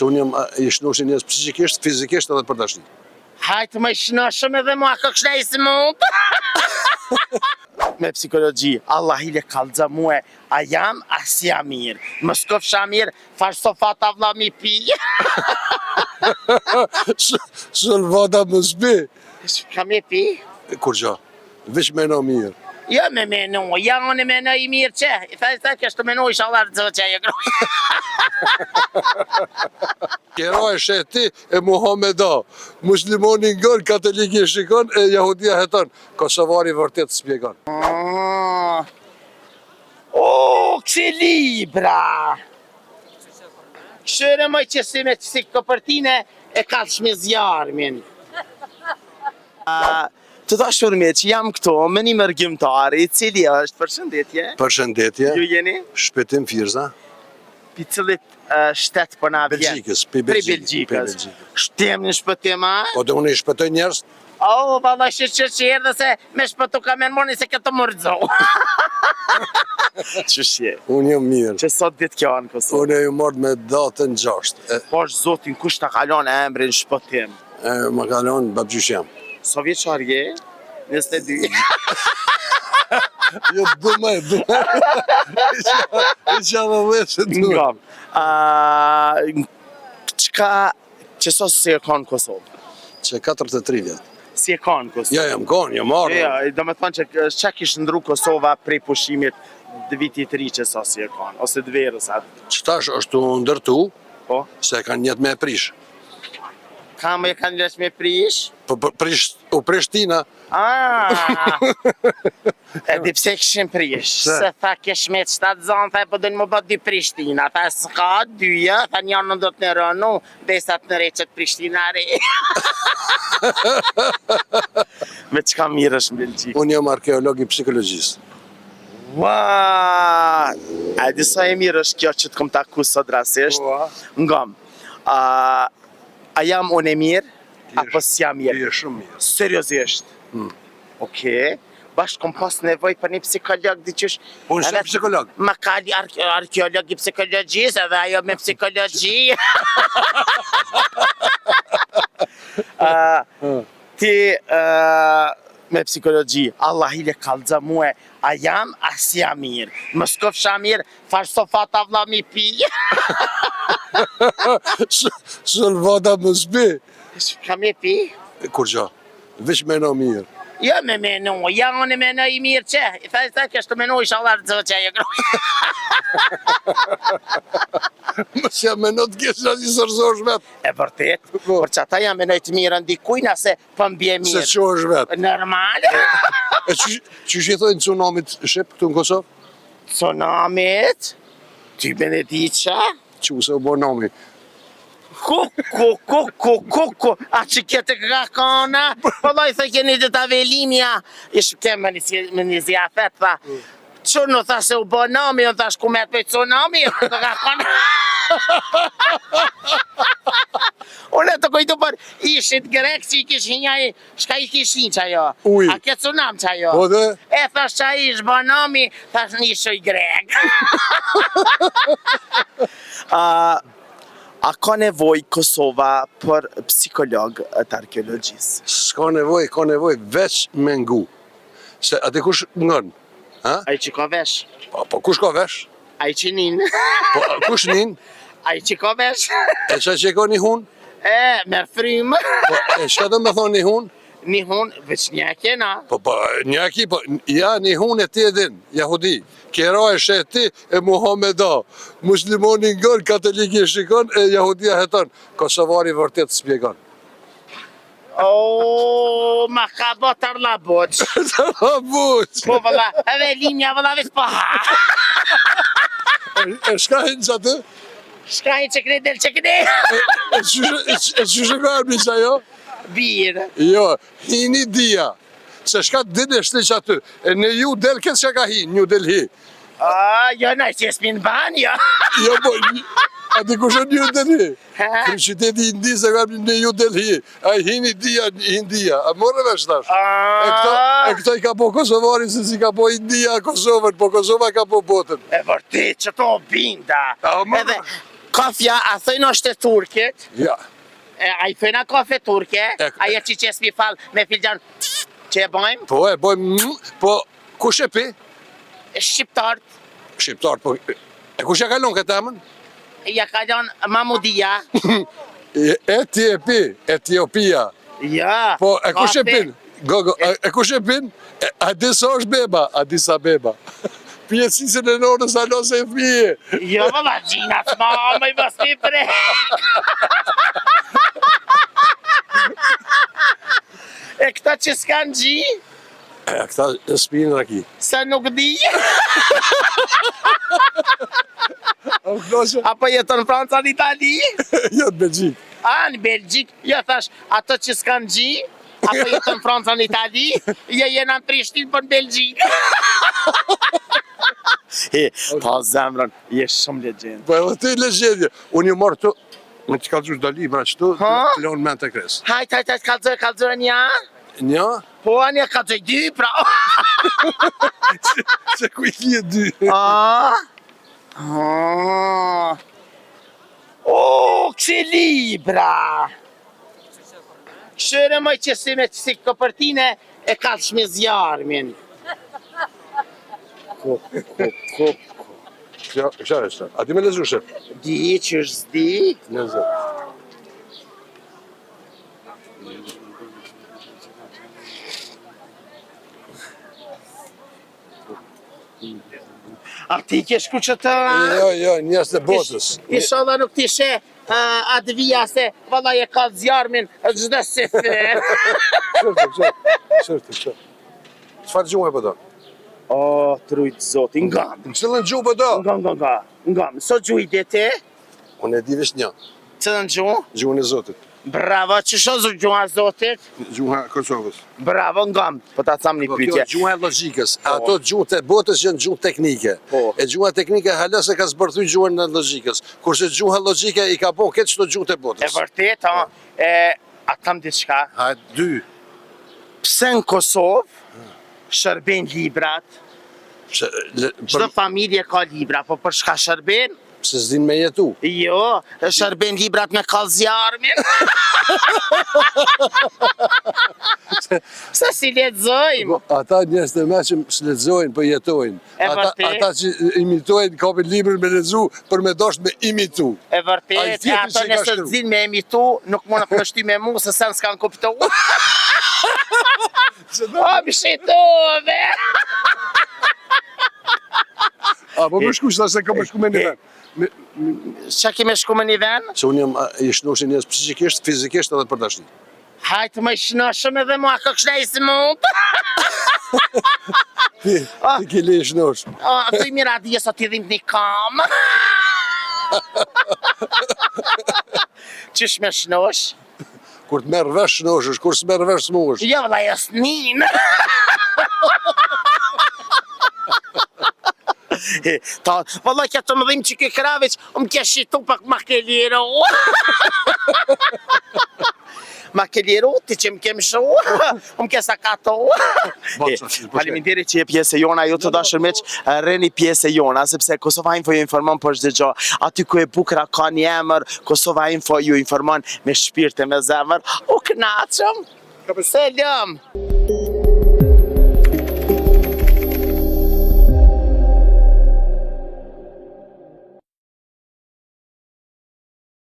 Unë jam i shnoshin njerëz psikikisht, fizikisht edhe për dashni. Hajtë më shnoshëm edhe mua këkshna i së mund. Me psikologji, Allah i le kalza muhe, a jam, a si jam mirë. Më s'kof shamir, fash sofata vla mi pi. Shëll vada më s'bi. Ka me pi? Kur gjo, veç meno mirë. Jo me menu, ja unë meno i mirë që. I thaj kështë menu i shalar të zë që e groj. Kera e sheti e Muhameda, muslimoni ngën, katoliki shikon e jahudia heton. Kosovari vërtet spjegon. Kësi libra! Këshëre më që si me qësi këpërtine e kalë shme zjarmin. Të ta shurme që jam këto me një mërgjimtari, cili është përshëndetje? Përshëndetje. Ju jeni? Shpetim Firza. Pi cilit shtetë për na vjen? Belgjikës, Prej Belgjikës. Shtem një shpëtim, a? Po dhe unë i shpëtoj njerës. Valla që erdhe se me shpëtu ka me në moni se këtë mërdzo. Qëshje? Unë jam mirë. Që sot ditë kjo në Kosovë? Unë e ju mordë me datën 6. Po është zotin, kush të kalon e emrin shpëtim? Më kalon babgjysh jam. Sovjet qarje? 22. Jo, dume. I qava veshe dume. Nga. Qka që sos si e ka në Kosovë? Që 43 vjetë. Si e ka në Kosovë? Ja, jam konë, jam marrë. Ja, do me thonë që që kishë ndru Kosova prej pushimit dë vitit 3 që sos si e ka në, ose dë verës atë. Qëtash është u ndërtu, Po? se kanë njetë me prish. Ka me kanë lesh me prish? Po u Prishtina. E di pse këshim prish, se tha kesh me 7 zonë, tha po dojnë më bët 2 Prishtina, tha s'ka 2, tha njërë në do të në rënu, dhe sa të në reqet Prishtinare. Me qka mirë është në Belgjikë? Unë jam arkeolog i psikologjisë. Ua, a di sa e mirë është kjo që të kom taku sot rasisht? Ngam, a jam unë e mirë, apo s'jam mirë? Ti e shumë mirë. Seriosisht? Okej. Bashkë kom pas nevoj për një psikolog diqysh. Unë shumë psikolog. Ma kali arkeolog i psikologjisë edhe ajo me psikologji. Ti me psikologji, Allah i le kalza muhe, a jam, a si jam mirë. Më s'kof shamir, fash sofata vla mi pi. Shëll vada më s'bi. Ka me pi? Kur gjo, veç meno mirë. Jo me menu, ja unë menu i mirë që. I thaj kështë menu i shalar të zë që e groj. Mës jam meno të kjesë që i sërzosh vetë. E vërtet, por që ata jam menoj të mirë ndikujna se për mbje mirë. Se që është vetë. Normal. E që shi thojnë tsunamit Shqip këtu në Kosovë? Tsunamit? Ty Benediqa? Që se u bo nami. Kuku, a që kjetë ka kana? Pëlloj thë keni dhe të avelimja, ishë kemë me një zjafet, tha, që në tha se u bo nami, në thash ku me të pejtë tsunami, të ka kana. Unë e të kujtu për ishit grek që i kish hinjaj, shka i kish hinj që ajo? Uj. A ke tsunam që ajo? Po dhe? E thash që a ish bo nami, thash një ishë i grek. A ka nevoj Kosova për psikolog të arkeologjisë? S'ka nevoj veç me ngu. Se ati kush ngën? A i që ka vesh? Po kush ka vesh? A i që nin? Po kush nin? A i që ka vesh? E qa që ka një hun? Merë frymë. Po e shka të me thonë një hun? Një hun, veç një kena. Po një aki, po ja një hun e ti edhin, jahudi. Kera e sheti e Muhameda, muslimoni ngën, katoliki shikon e jahudia heton. Kosovari vërtet spjegon. Ma ka botar la boq. Tarlabuq! Po vëlla, edhe linja vëlla veç paha. E shka hinë që aty? Shka i që kre del që kre. E që shka e misa jo? Birë. Jo, hini dia. Se shka din e shti që aty. E në ju del këtë që ka hinë, New Delhi. Jo, në që jesë minë banë, jo. Jo, po, a di kush e New Delhi? Kërë qyteti Indi se ka në New Delhi. A hini dia, India. A morë vesh tash. E këto i ka po Kosovari se si ka po India Kosovën, po Kosova ka po botën. E vërtet që to binda. Kafja, a thëjnë është e turkit? Ja. A i thëjna kafe turke? Ajo që qes mi falë me filxan që e bojmë? Po e bojmë, po kush e pi? Shqiptarët. Shqiptar, po e kush e kalon këtë emën? Ja kalon Mamudia. E ti e pi, Etiopia. Ja, Po e kush e kafe. pin? Gogo, e kush e pin? A di sa është beba? Addis Abeba. Pjesësisën e nonës alo se fije. Jo, valla, gjina të mama i mos mi prek. E këta që s'kan gji, Këta s'pinë raki. se nuk di. Apo Apo jeton në Franca në Itali? jo të Belgjik. A, në Belgjik, jo thash, ato që s'kan gji, apo jeton në Franca në Itali, jo jena në Prishtinë për në Belgjik. Ta zemrën, je shumë legjend. Po edhe ti legjendje. Unë ju marrë të, unë të kalëgjush do libra qëtu, Ha? të leon men të kres. Hajt, kalzoj një. Nja, Po, një kalzoj dy, pra. se ku i lje dy. O, kësi libra. Këshëre moj që si me si këpërtine e kalsh me zjarmin. Kësha e shta. A ti me lezu shep? Di që është zdi. Lezu. A ti ke shku që të... Jo, njës të botës. Inshallah nuk t'ishe atë vija se valla e ka zjarmin gjithë se fe. Qërte. Qëfar gjumë e pëdo? O, trujtë zoti, ngam. Në cëllën gjumë pëdo? Ngam. So gjujt e te? Unë e di vesh një. Cëllën gjumë? Gjumë e Zotit. Bravo, që sho gjuha zotit? Gjumë e Kosovës. Bravo, ngam. Po ta cam një Po kjo pytje. gjumë e logikës. Ato gjumë të botës janë gjumë teknike. Po. E gjumë teknike halës e ka zbërthuj gjumë e logikës. Kurse gjumë logike i ka po këtë qëto gjumë të E botës. vërtet, a kam diçka. Hajt, dy. Pse në Kosovë shërben librat? Çdo familje ka libra, po për shka shërben? Se s'din me jetu. Jo, shërben librat me kallëzjarmin. Se si lexojmë. Ata njerëz të meqëm s'lexojnë, po jetojnë. E vërtet. Ata që imitojnë kapin librin me lexu për me dosh me imitu. E Ai vërtet, tjetri ato që i ka nëse shkru. të zinë me emitu, nuk mund të kështy me mu, se sen s'kan kuptu. O, më shitove! A, po më shku shta se ka më shku me një ven. Qa kime shku me një ven? Se unë jam i shnoshin njës psikisht, fizikisht edhe për dashni. Hajtë më shnoshëm edhe mua këkshna i së mund. Ti ki le i shnosh. Thuj mira dhje sa t'i dhim një kam. Qysh me shnosh? Kur të merë vesh shnosh, kur s'merë vesh s'mush. Jo, vla jasnin. Valla kjo të më dhim që ke kravic, më ke shitu pak ma ke liru. Ma ke liru, ti që më ke mshu, më ke sakato. Faleminderit që je pjesë jona, ju të dashur miq, rreni pjesë jona, sepse Kosova Info ju informon për çdo gjë. Aty ku e bukra ka një emër, Kosova Info ju informon me shpirt e me zemër. U kënaqëm. Selam.